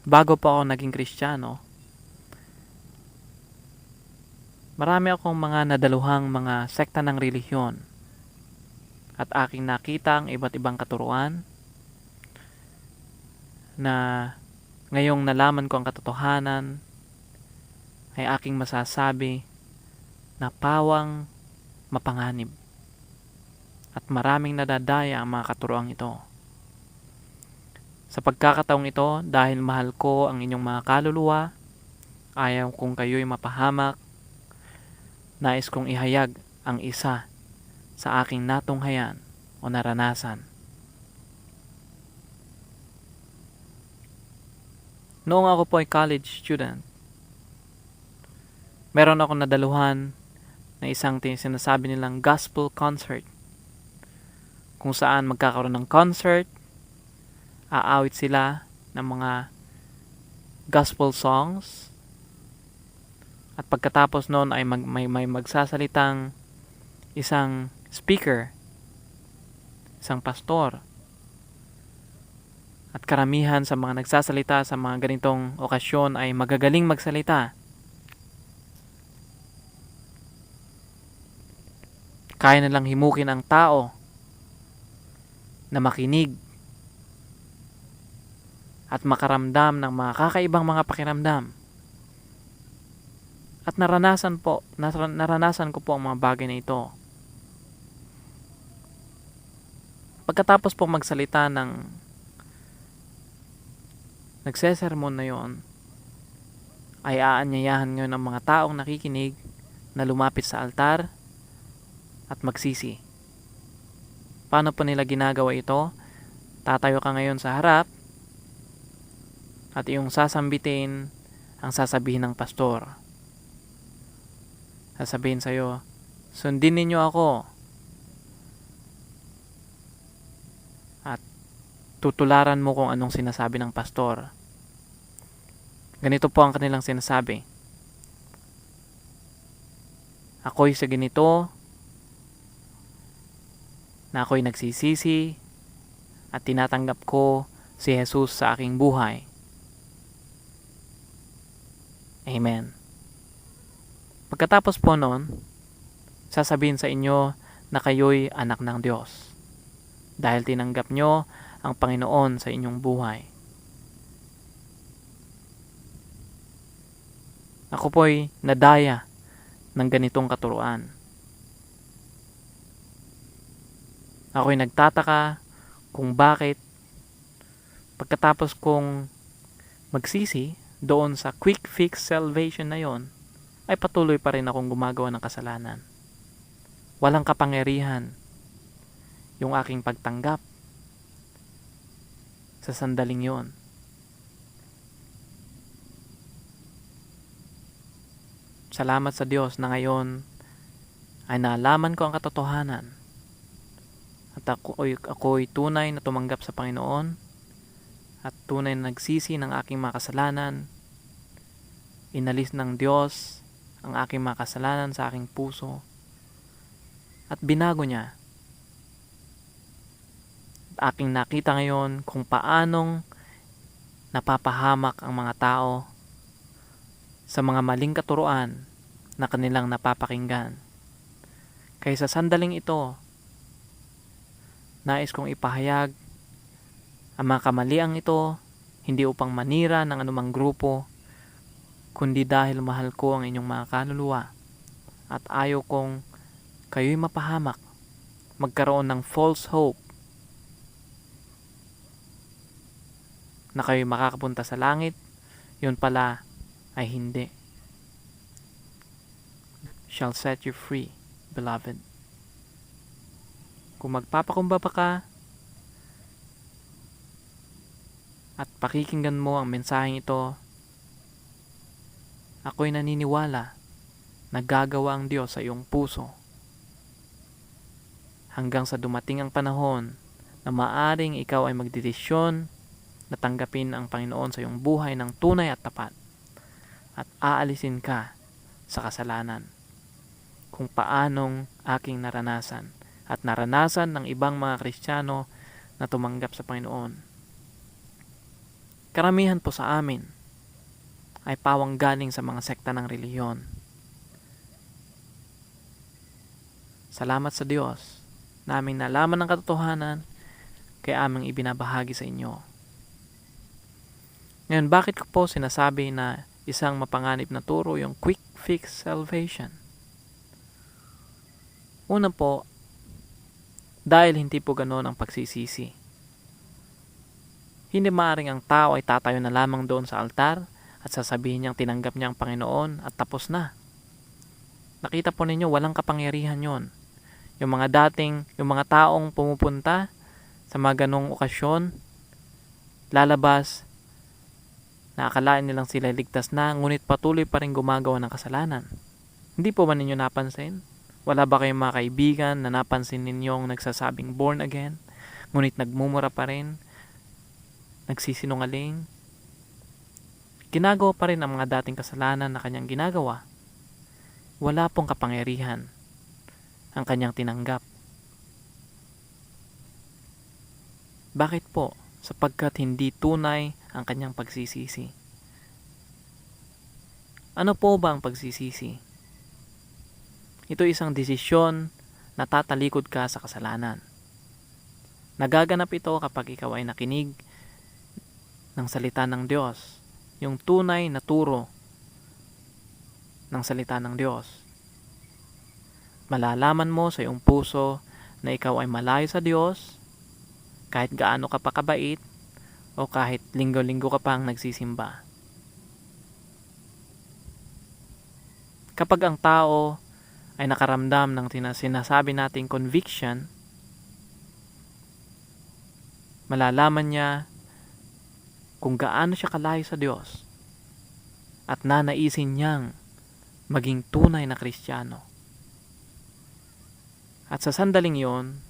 bago pa ako naging Kristiyano, marami akong mga nadaluhang mga sekta ng relihiyon at aking nakita ang iba't ibang katuruan na ngayong nalaman ko ang katotohanan ay aking masasabi na pawang mapanganib at maraming nadadaya ang mga katuruang ito. Sa pagkakataong ito, dahil mahal ko ang inyong mga kaluluwa, ayaw kong kayo'y mapahamak, nais kong ihayag ang isa sa aking natunghayan o naranasan. Noong ako po ay college student, meron akong nadaluhan na isang sinasabi nilang gospel concert, kung saan magkakaroon ng concert, aawit sila ng mga gospel songs, at pagkatapos noon ay may magsasalitang isang speaker, isang pastor. At karamihan sa mga nagsasalita sa mga ganitong okasyon ay magagaling magsalita. Kaya nilang himukin ang tao na makinig at makaramdam ng mga kakaibang mga pakiramdam. At naranasan ko po ang mga bagay na ito. Pagkatapos po magsalita ng nagsesermon na yon, ay aanyayahan ngayon ng mga taong nakikinig na lumapit sa altar at magsisi. Paano po nila ginagawa ito? Tatayo ka ngayon sa harap at iyong sasambitin ang sasabihin ng pastor. Sasabihin sa'yo, sundin ninyo ako. At tutularan mo kung anong sinasabi ng pastor. Ganito po ang kanilang sinasabi. Ako'y sa ganito, na ako'y nagsisisi at tinatanggap ko si Jesus sa aking buhay. Amen. Pagkatapos po noon, sasabihin sa inyo na kayo'y anak ng Diyos dahil tinanggap nyo ang Panginoon sa inyong buhay. Ako po'y nadaya ng ganitong katuruan. Ako'y nagtataka kung bakit pagkatapos kong magsisi doon sa quick fix salvation na yon, ay patuloy pa rin akong gumagawa ng kasalanan. Walang kapangyarihan yung aking pagtanggap sa sandaling yon. Salamat sa Diyos na ngayon ay nalaman ko ang katotohanan at ako'y tunay na tumanggap sa Panginoon at tunay na nagsisi ng aking mga kasalanan. Inalis ng Diyos ang aking mga kasalanan sa aking puso at binago niya. At aking nakita ngayon kung paanong napapahamak ang mga tao sa mga maling katuruan na kanilang napapakinggan. Kaya sa sandaling ito, nais kong ipahayag ang mga kamaliang ito hindi upang manira ng anumang grupo, kundi dahil mahal ko ang inyong mga kaluluwa at ayaw kong kayo'y mapahamak, magkaroon ng false hope na kayo'y makakapunta sa langit, yun pala ay hindi. Shall set you free, beloved. Kung magpapakumbaba ka at pakikinggan mo ang mensaheng ito, ako'y naniniwala na gagawa ang Diyos sa iyong puso hanggang sa dumating ang panahon na maaring ikaw ay magdedesisyon na tanggapin ang Panginoon sa iyong buhay ng tunay at tapat at aalisin ka sa kasalanan, kung paanong aking naranasan at naranasan ng ibang mga Kristiyano na tumanggap sa Panginoon. Karamihan po sa amin ay pawang galing sa mga sekta ng relihiyon. Salamat sa Diyos na aming nalaman ng katotohanan kaya aming ibinabahagi sa inyo. Ngayon, bakit ko po sinasabi na isang mapanganib na turo yung quick fix salvation? Una po, dahil hindi po ganoon ang pagsisisi. Hindi maaaring ang tao ay tatayo na lamang doon sa altar at sasabihin niyang tinanggap niya ang Panginoon at tapos na. Nakita po ninyo, walang kapangyarihan yon. Yung mga taong pumupunta sa mga ganong okasyon, lalabas, naakalain nilang sila ligtas na, ngunit patuloy pa rin gumagawa ng kasalanan. Hindi po ba ninyo napansin? Wala ba kayong mga kaibigan na napansin ninyong nagsasabing born again, ngunit nagmumura pa rin, nagsisinungaling? Ginagawa pa rin ang mga dating kasalanan na kanyang ginagawa. Wala pong kapangyarihan ang kanyang tinanggap. Bakit po? Sapagkat hindi tunay ang kanyang pagsisisi. Ano po ba ang pagsisisi? Ito isang desisyon na tatalikod ka sa kasalanan. Nagaganap ito kapag ikaw ay nakinig ng salita ng Diyos, yung tunay na turo ng salita ng Diyos. Malalaman mo sa iyong puso na ikaw ay malayo sa Diyos, kahit gaano ka pa kabait, o kahit linggo-linggo ka pang nagsisimba. Kapag ang tao ay nakaramdam ng sinasabi nating conviction, malalaman niya kung gaano siya kalayo sa Diyos at nanaisin niyang maging tunay na Kristiyano. At sa sandaling yon,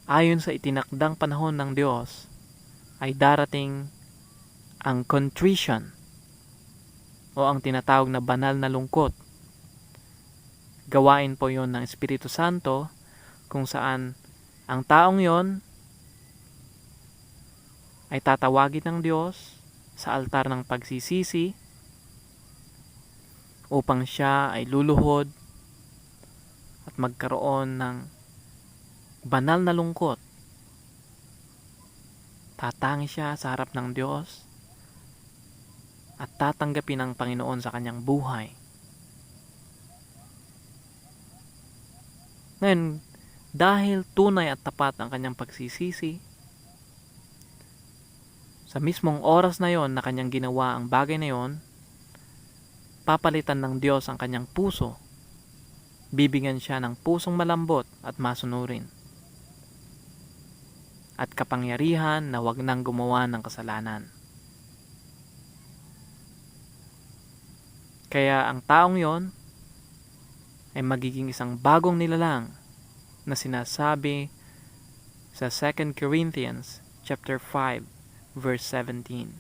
ayon sa itinakdang panahon ng Diyos, ay darating ang contrition o ang tinatawag na banal na lungkot. Gawain po yon ng Espiritu Santo kung saan ang taong yon ay tatawagin ng Diyos sa altar ng pagsisisi upang siya ay luluhod at magkaroon ng banal na lungkot. Tatangi siya sa harap ng Diyos at tatanggapin ng Panginoon sa kanyang buhay. Ngayon, dahil tunay at tapat ang kanyang pagsisisi, sa mismong oras na yon na kanyang ginawa ang bagay na yon, papalitan ng Diyos ang kanyang puso. Bibigyan siya ng pusong malambot at masunurin, at kapangyarihan na wag nang gumawa ng kasalanan. Kaya ang taong yon ay magiging isang bagong nilalang na sinasabi sa 2 Corinthians chapter 5 verse 17.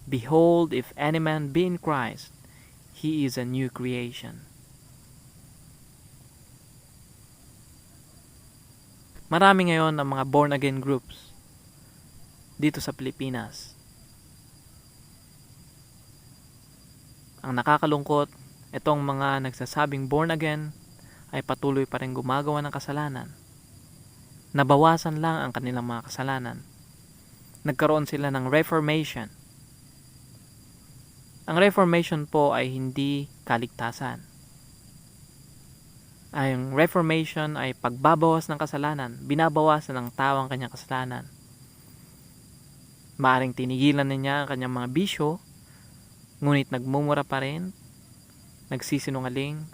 Behold, if any man be in Christ, he is a new creation. Marami ngayon ang mga born again groups dito sa Pilipinas. Ang nakakalungkot, itong mga nagsasabing born again ay patuloy pa rin gumagawa ng kasalanan. Nabawasan lang ang kanilang mga kasalanan. Nagkaroon sila ng Reformation. Ang Reformation po ay hindi kaligtasan. Ang Reformation ay pagbabawas ng kasalanan. Binabawasan ng tao ang kanyang kasalanan. Maaring tinigilan niya ang kanyang mga bisyo, ngunit nagmumura pa rin, nagsisinungaling,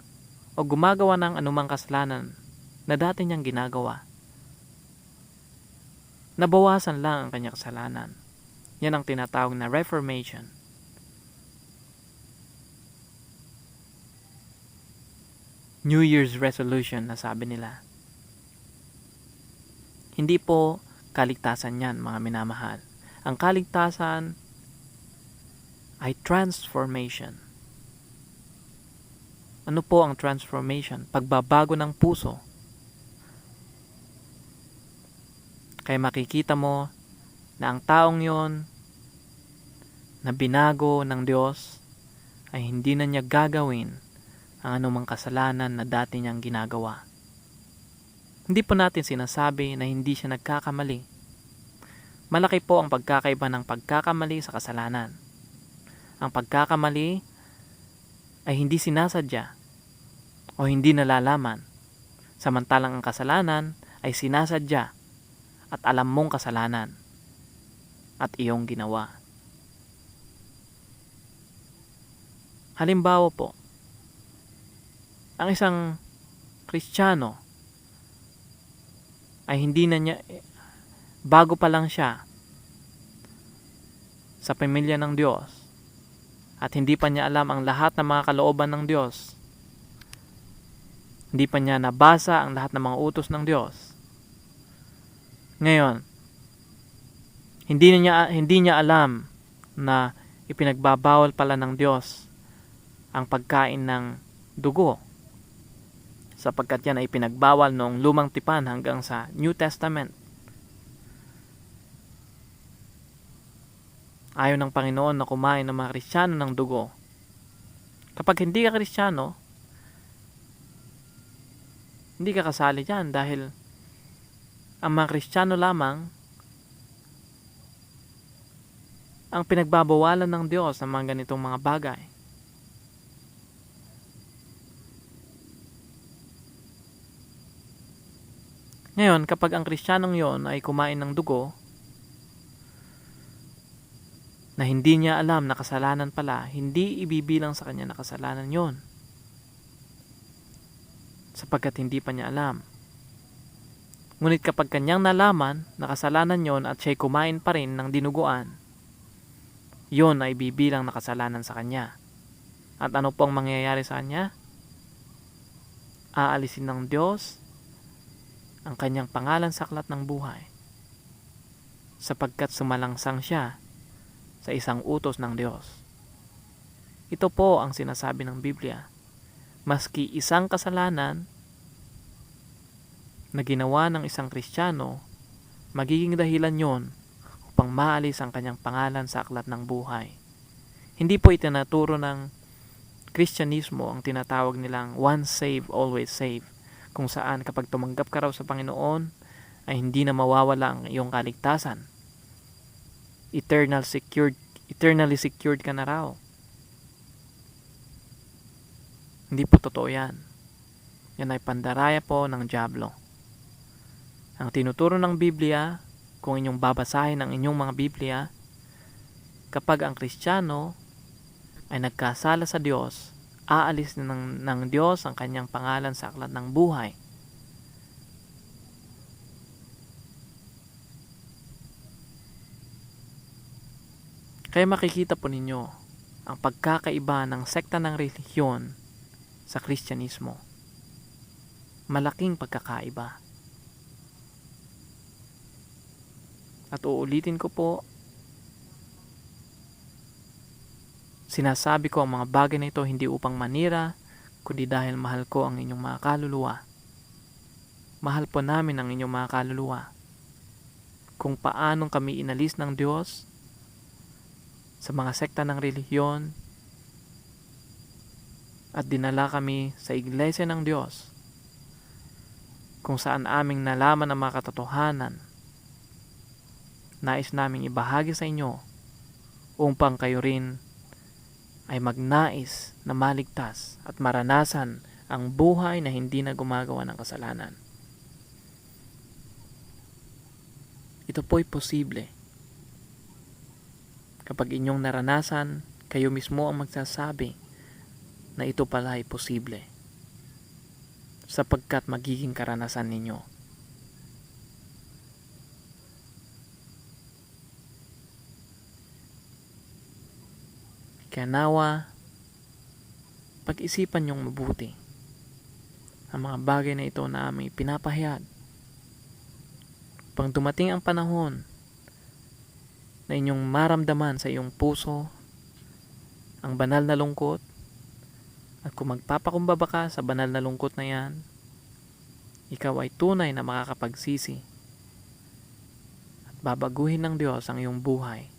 o gumagawa ng anumang kasalanan na dati niyang ginagawa. Nabawasan lang ang kanyang kasalanan. Yan ang tinatawag na Reformation. New Year's resolution na sabi nila. Hindi po kaligtasan yan, mga minamahal. Ang kaligtasan ay transformation. Ano po ang transformation? Pagbabago ng puso. Kaya makikita mo na ang taong yon na binago ng Diyos ay hindi na niya gagawin ang anumang kasalanan na dati niyang ginagawa. Hindi po natin sinasabi na hindi siya nagkakamali. Malaki po ang pagkakaiba ng pagkakamali sa kasalanan. Ang pagkakamali ay hindi sinasadya o hindi nalalaman, samantalang ang kasalanan ay sinasadya at alam mong kasalanan at iyong ginawa. Halimbawa po, ang isang Kristiyano ay hindi na niya, bago pa lang siya sa pamilya ng Diyos at hindi pa niya alam ang lahat ng mga kalooban ng Diyos, hindi pa niya nabasa ang lahat ng mga utos ng Diyos. Ngayon, hindi niya alam na ipinagbabawal pala ng Diyos ang pagkain ng dugo, sapagkat yan ay pinagbawal noong Lumang Tipan hanggang sa New Testament. Ayaw ng Panginoon na kumain ng mga Kristiyano ng dugo. Kapag hindi ka Kristiyano, hindi ka kasali dyan dahil ang mga Kristiyano lamang ang pinagbabawalan ng Diyos ng mga ganitong mga bagay. Ngayon, kapag ang Kristiyanong yon ay kumain ng dugo, na hindi niya alam na kasalanan pala, hindi ibibilang sa kanya na kasalanan yon, sapagkat hindi pa niya alam. Ngunit kapag kanyang nalaman na kasalanan yon at siya'y kumain pa rin ng dinuguan, yon ay bibilang na kasalanan sa kanya. At ano po ang mangyayari sa kanya? Aalisin ng Diyos ang kanyang pangalan sa aklat ng buhay, sapagkat sumalangsang siya sa isang utos ng Diyos. Ito po ang sinasabi ng Biblia. Maski isang kasalanan na ginawa ng isang Kristiyano, magiging dahilan yon upang maalis ang kanyang pangalan sa aklat ng buhay. Hindi po itinaturo ng Kristyanismo ang tinatawag nilang once saved, always saved, kung saan kapag tumanggap ka raw sa Panginoon ay hindi na mawawala ang iyong kaligtasan. Eternally secured ka na raw. Hindi po totoo yan. Yan ay pandaraya po ng dyablo. Ang tinuturo ng Biblia, kung inyong babasahin ang inyong mga Biblia, kapag ang Kristiyano ay nagkasala sa Diyos, aalis ng Diyos ang kanyang pangalan sa aklat ng buhay. Kaya makikita po ninyo ang pagkakaiba ng sekta ng relihiyon sa Kristyanismo. Malaking pagkakaiba. At uulitin ko po, sinasabi ko ang mga bagay na ito hindi upang manira, kundi dahil mahal ko ang inyong mga kaluluwa. Mahal po namin ang inyong mga kaluluwa. Kung paanong kami inalis ng Diyos sa mga sekta ng relihiyon at dinala kami sa iglesia ng Diyos, kung saan aming nalaman ang mga katotohanan, nais naming ibahagi sa inyo upang kayo rin ay magnais na maligtas at maranasan ang buhay na hindi na gumagawa ng kasalanan. Ito po'y posible. Kapag inyong naranasan, kayo mismo ang magsasabi na ito pala ay posible, sapagkat magiging karanasan ninyo. Kaya nawa, pag-isipan niyong mabuti ang mga bagay na ito na aming pinapahayag. Pang dumating ang panahon na inyong maramdaman sa iyong puso ang banal na lungkot, at kung magpapakumbaba ka sa banal na lungkot na yan, ikaw ay tunay na makakapagsisi babaguhin ng Diyos ang iyong buhay